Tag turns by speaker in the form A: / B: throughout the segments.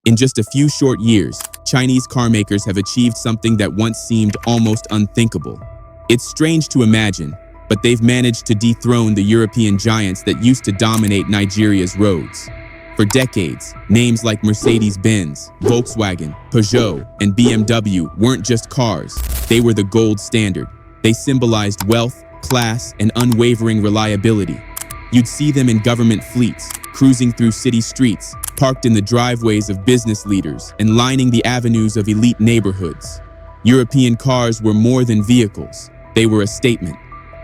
A: In just a few short years, Chinese car makers have achieved something that once seemed almost unthinkable. It's strange to imagine, but they've managed to dethrone the European giants that used to dominate Nigeria's roads. For decades, names like Mercedes-Benz, Volkswagen, Peugeot, and BMW weren't just cars. They were the gold standard. They symbolized wealth, class, and unwavering reliability. You'd see them in government fleets, cruising through city streets, parked in the driveways of business leaders, and lining the avenues of elite neighborhoods. European cars were more than vehicles. They were a statement.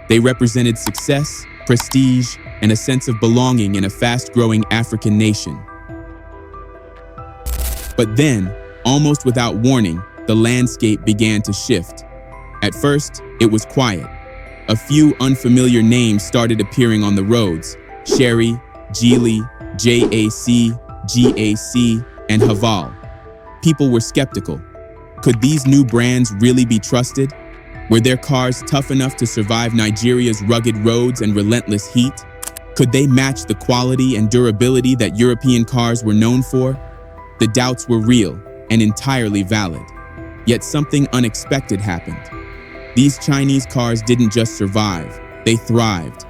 A: They represented success, prestige, and a sense of belonging in a fast-growing African nation. But then, almost without warning, the landscape began to shift. At first, it was quiet. A few unfamiliar names started appearing on the roads: Chery, Geely, JAC, GAC, and Haval. People were skeptical. Could these new brands really be trusted? Were their cars tough enough to survive Nigeria's rugged roads and relentless heat? Could they match the quality and durability that European cars were known for? The doubts were real and entirely valid. Yet something unexpected happened. These Chinese cars didn't just survive, they thrived.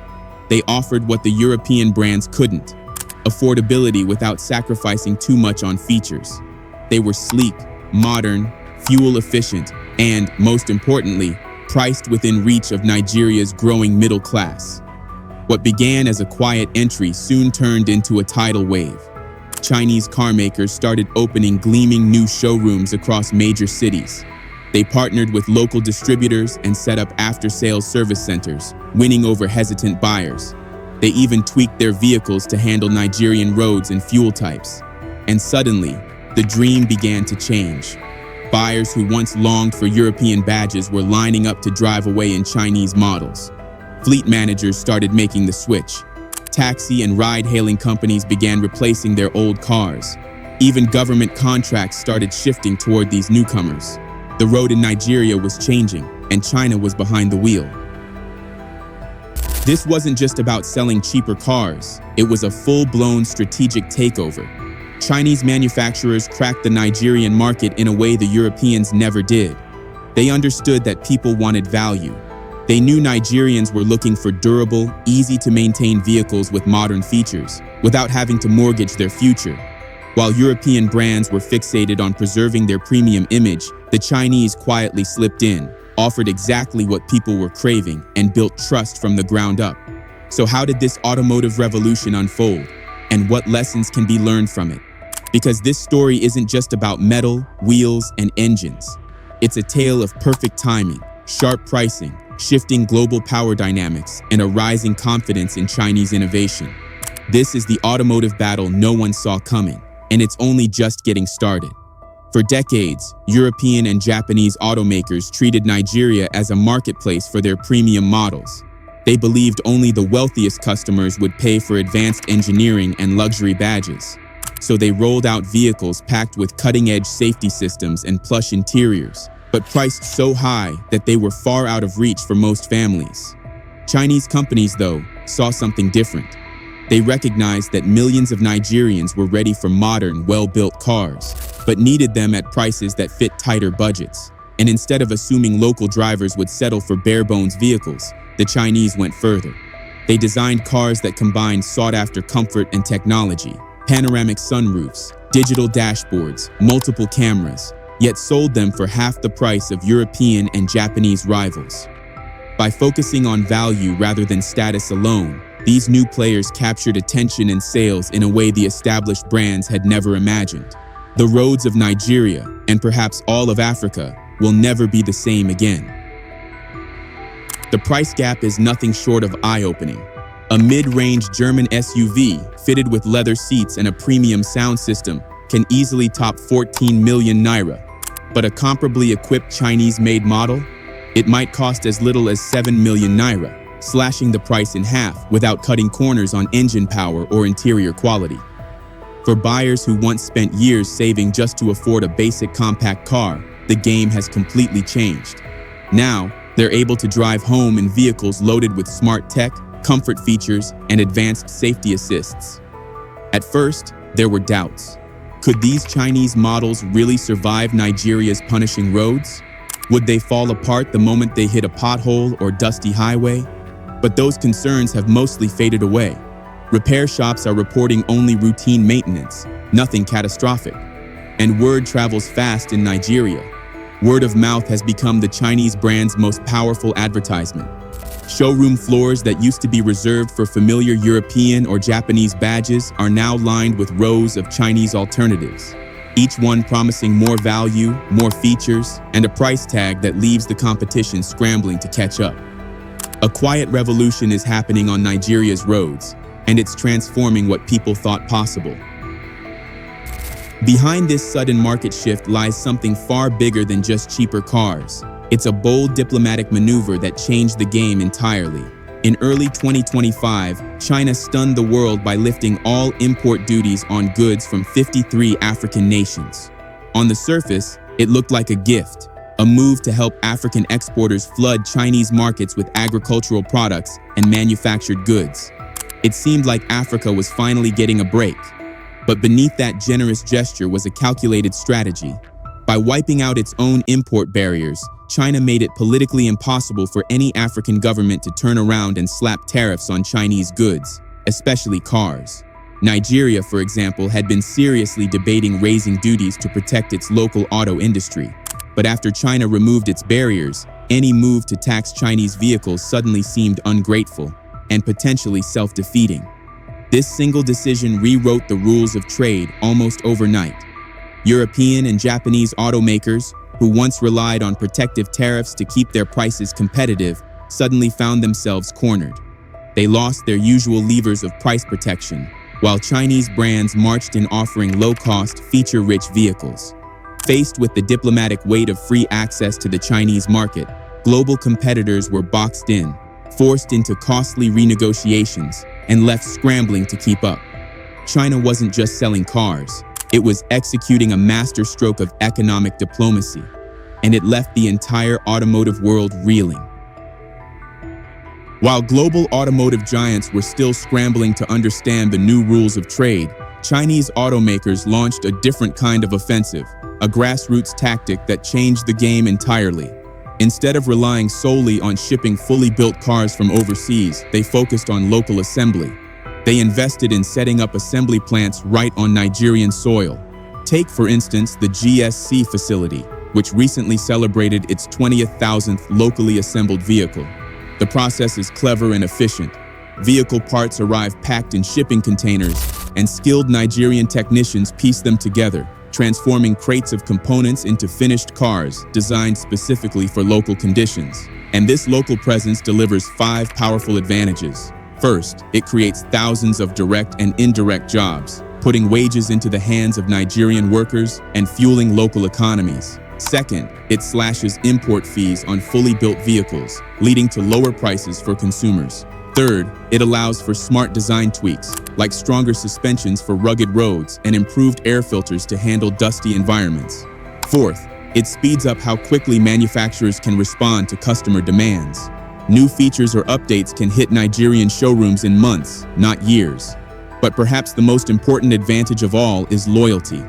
A: They offered what the European brands couldn't: affordability without sacrificing too much on features. They were sleek, modern, fuel efficient, and, most importantly, priced within reach of Nigeria's growing middle class. What began as a quiet entry soon turned into a tidal wave. Chinese car makers started opening gleaming new showrooms across major cities. They partnered with local distributors and set up after-sales service centers, winning over hesitant buyers. They even tweaked their vehicles to handle Nigerian roads and fuel types. And suddenly, the dream began to change. Buyers who once longed for European badges were lining up to drive away in Chinese models. Fleet managers started making the switch. Taxi and ride-hailing companies began replacing their old cars. Even government contracts started shifting toward these newcomers. The road in Nigeria was changing, and China was behind the wheel. This wasn't just about selling cheaper cars. It was a full-blown strategic takeover. Chinese manufacturers cracked the Nigerian market in a way the Europeans never did. They understood that people wanted value. They knew Nigerians were looking for durable, easy-to-maintain vehicles with modern features, without having to mortgage their future. While European brands were fixated on preserving their premium image, the Chinese quietly slipped in, offered exactly what people were craving, and built trust from the ground up. So how did this automotive revolution unfold? And what lessons can be learned from it? Because this story isn't just about metal, wheels, and engines. It's a tale of perfect timing, sharp pricing, shifting global power dynamics, and a rising confidence in Chinese innovation. This is the automotive battle no one saw coming, and it's only just getting started. For decades, European and Japanese automakers treated Nigeria as a marketplace for their premium models. They believed only the wealthiest customers would pay for advanced engineering and luxury badges. So they rolled out vehicles packed with cutting-edge safety systems and plush interiors, but priced so high that they were far out of reach for most families. Chinese companies, though, saw something different. They recognized that millions of Nigerians were ready for modern, well-built cars, but needed them at prices that fit tighter budgets. And instead of assuming local drivers would settle for bare-bones vehicles, the Chinese went further. They designed cars that combined sought-after comfort and technology: panoramic sunroofs, digital dashboards, multiple cameras, yet sold them for half the price of European and Japanese rivals. By focusing on value rather than status alone, these new players captured attention and sales in a way the established brands had never imagined. The roads of Nigeria, and perhaps all of Africa, will never be the same again. The price gap is nothing short of eye-opening. A mid-range German SUV, fitted with leather seats and a premium sound system, can easily top 14 million naira. But a comparably equipped Chinese-made model? It might cost as little as 7 million naira, slashing the price in half without cutting corners on engine power or interior quality. For buyers who once spent years saving just to afford a basic compact car, the game has completely changed. Now, they're able to drive home in vehicles loaded with smart tech, comfort features, and advanced safety assists. At first, there were doubts. Could these Chinese models really survive Nigeria's punishing roads? Would they fall apart the moment they hit a pothole or dusty highway? But those concerns have mostly faded away. Repair shops are reporting only routine maintenance, nothing catastrophic. And word travels fast in Nigeria. Word of mouth has become the Chinese brand's most powerful advertisement. Showroom floors that used to be reserved for familiar European or Japanese badges are now lined with rows of Chinese alternatives, each one promising more value, more features, and a price tag that leaves the competition scrambling to catch up. A quiet revolution is happening on Nigeria's roads, and it's transforming what people thought possible. Behind this sudden market shift lies something far bigger than just cheaper cars. It's a bold diplomatic maneuver that changed the game entirely. In early 2025, China stunned the world by lifting all import duties on goods from 53 African nations. On the surface, it looked like a gift, a move to help African exporters flood Chinese markets with agricultural products and manufactured goods. It seemed like Africa was finally getting a break. But beneath that generous gesture was a calculated strategy. By wiping out its own import barriers, China made it politically impossible for any African government to turn around and slap tariffs on Chinese goods, especially cars. Nigeria, for example, had been seriously debating raising duties to protect its local auto industry. But after China removed its barriers, any move to tax Chinese vehicles suddenly seemed ungrateful and potentially self-defeating. This single decision rewrote the rules of trade almost overnight. European and Japanese automakers, who once relied on protective tariffs to keep their prices competitive, suddenly found themselves cornered. They lost their usual levers of price protection, while Chinese brands marched in offering low-cost, feature-rich vehicles. Faced with the diplomatic weight of free access to the Chinese market, global competitors were boxed in, forced into costly renegotiations, and left scrambling to keep up. China wasn't just selling cars. It was executing a masterstroke of economic diplomacy, and it left the entire automotive world reeling. While global automotive giants were still scrambling to understand the new rules of trade, Chinese automakers launched a different kind of offensive, a grassroots tactic that changed the game entirely. Instead of relying solely on shipping fully built cars from overseas, they focused on local assembly. They invested in setting up assembly plants right on Nigerian soil. Take, for instance, the GSC facility, which recently celebrated its 20,000th locally assembled vehicle. The process is clever and efficient. Vehicle parts arrive packed in shipping containers, and skilled Nigerian technicians piece them together, transforming crates of components into finished cars designed specifically for local conditions. And this local presence delivers 5 powerful advantages. First, it creates thousands of direct and indirect jobs, putting wages into the hands of Nigerian workers and fueling local economies. Second, it slashes import fees on fully built vehicles, leading to lower prices for consumers. Third, it allows for smart design tweaks, like stronger suspensions for rugged roads and improved air filters to handle dusty environments. Fourth, it speeds up how quickly manufacturers can respond to customer demands. New features or updates can hit Nigerian showrooms in months, not years. But perhaps the most important advantage of all is loyalty.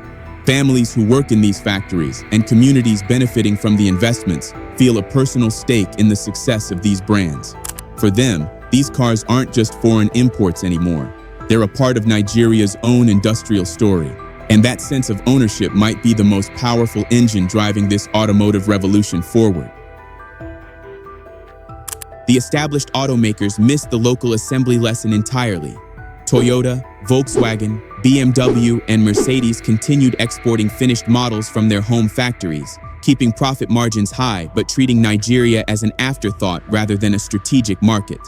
A: Families who work in these factories and communities benefiting from the investments feel a personal stake in the success of these brands. For them, these cars aren't just foreign imports anymore. They're a part of Nigeria's own industrial story. And that sense of ownership might be the most powerful engine driving this automotive revolution forward. The established automakers missed the local assembly lesson entirely. Toyota, Volkswagen, BMW, and Mercedes continued exporting finished models from their home factories, keeping profit margins high but treating Nigeria as an afterthought rather than a strategic market.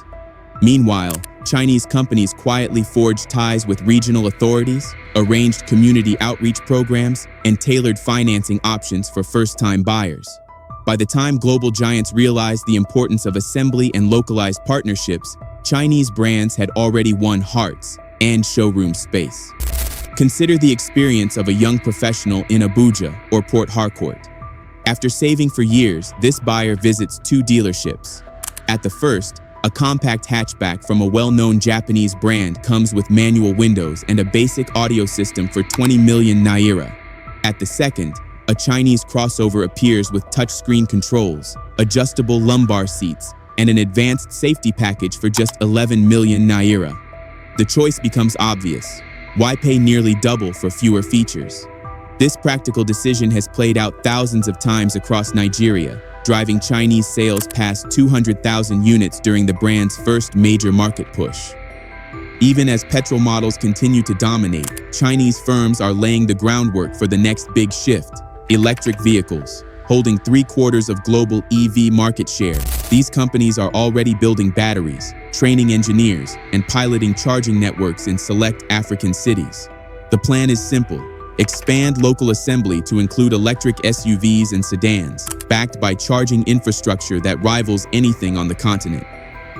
A: Meanwhile, Chinese companies quietly forged ties with regional authorities, arranged community outreach programs, and tailored financing options for first-time buyers. By the time global giants realized the importance of assembly and localized partnerships, Chinese brands had already won hearts and showroom space. Consider the experience of a young professional in Abuja or Port Harcourt. After saving for years, this buyer visits 2 dealerships. At the first, A compact hatchback from a well-known Japanese brand comes with manual windows and a basic audio system for 20 million naira. At the second, a Chinese crossover appears with touchscreen controls, adjustable lumbar seats, and an advanced safety package for just 11 million naira. The choice becomes obvious. Why pay nearly double for fewer features? This practical decision has played out thousands of times across Nigeria, driving Chinese sales past 200,000 units during the brand's first major market push. Even as petrol models continue to dominate, Chinese firms are laying the groundwork for the next big shift: electric vehicles. Holding 3/4 of global EV market share, these companies are already building batteries, training engineers, and piloting charging networks in select African cities. The plan is simple: expand local assembly to include electric SUVs and sedans, backed by charging infrastructure that rivals anything on the continent.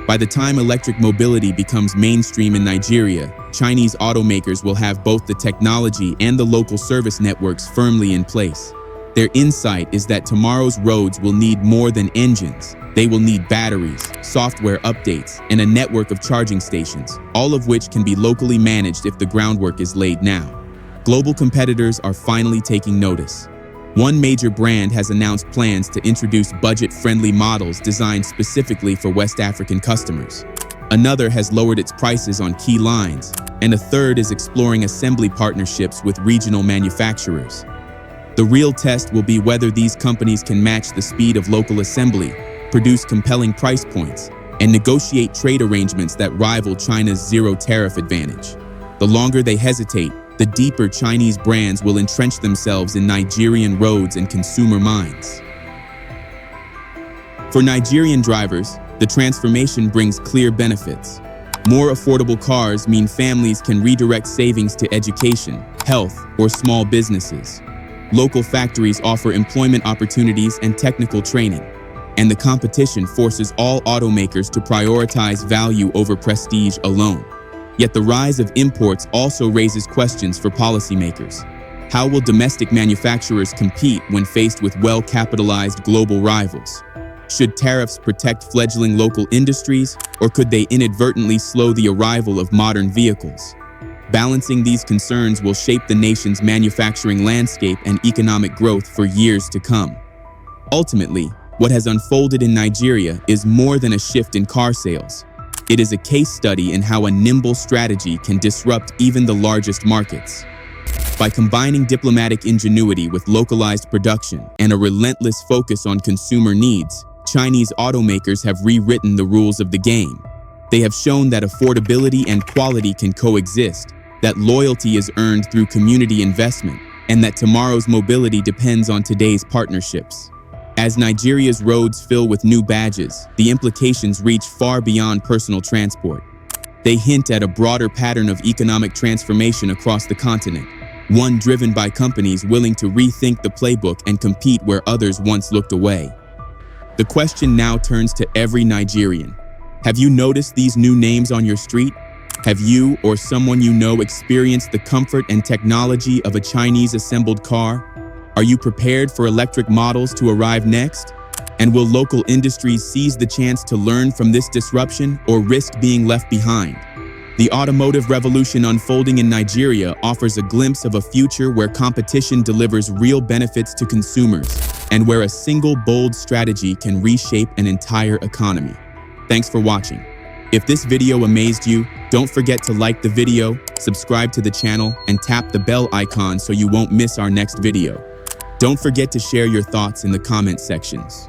A: By the time electric mobility becomes mainstream in Nigeria, Chinese automakers will have both the technology and the local service networks firmly in place. Their insight is that tomorrow's roads will need more than engines. They will need batteries, software updates, and a network of charging stations, all of which can be locally managed if the groundwork is laid now. Global competitors are finally taking notice. One major brand has announced plans to introduce budget-friendly models designed specifically for West African customers. Another has lowered its prices on key lines, and a third is exploring assembly partnerships with regional manufacturers. The real test will be whether these companies can match the speed of local assembly, produce compelling price points, and negotiate trade arrangements that rival China's zero-tariff advantage. The longer they hesitate, the deeper Chinese brands will entrench themselves in Nigerian roads and consumer minds. For Nigerian drivers, the transformation brings clear benefits. More affordable cars mean families can redirect savings to education, health, or small businesses. Local factories offer employment opportunities and technical training, and the competition forces all automakers to prioritize value over prestige alone. Yet the rise of imports also raises questions for policymakers. How will domestic manufacturers compete when faced with well-capitalized global rivals? Should tariffs protect fledgling local industries, or could they inadvertently slow the arrival of modern vehicles? Balancing these concerns will shape the nation's manufacturing landscape and economic growth for years to come. Ultimately, what has unfolded in Nigeria is more than a shift in car sales. It is a case study in how a nimble strategy can disrupt even the largest markets. By combining diplomatic ingenuity with localized production and a relentless focus on consumer needs, Chinese automakers have rewritten the rules of the game. They have shown that affordability and quality can coexist, that loyalty is earned through community investment, and that tomorrow's mobility depends on today's partnerships. As Nigeria's roads fill with new badges, the implications reach far beyond personal transport. They hint at a broader pattern of economic transformation across the continent, one driven by companies willing to rethink the playbook and compete where others once looked away. The question now turns to every Nigerian. Have you noticed these new names on your street? Have you or someone you know experienced the comfort and technology of a Chinese-assembled car? Are you prepared for electric models to arrive next? And will local industries seize the chance to learn from this disruption or risk being left behind? The automotive revolution unfolding in Nigeria offers a glimpse of a future where competition delivers real benefits to consumers and where a single bold strategy can reshape an entire economy. Thanks for watching. If this video amazed you, don't forget to like the video, subscribe to the channel, and tap the bell icon so you won't miss our next video. Don't forget to share your thoughts in the comment sections.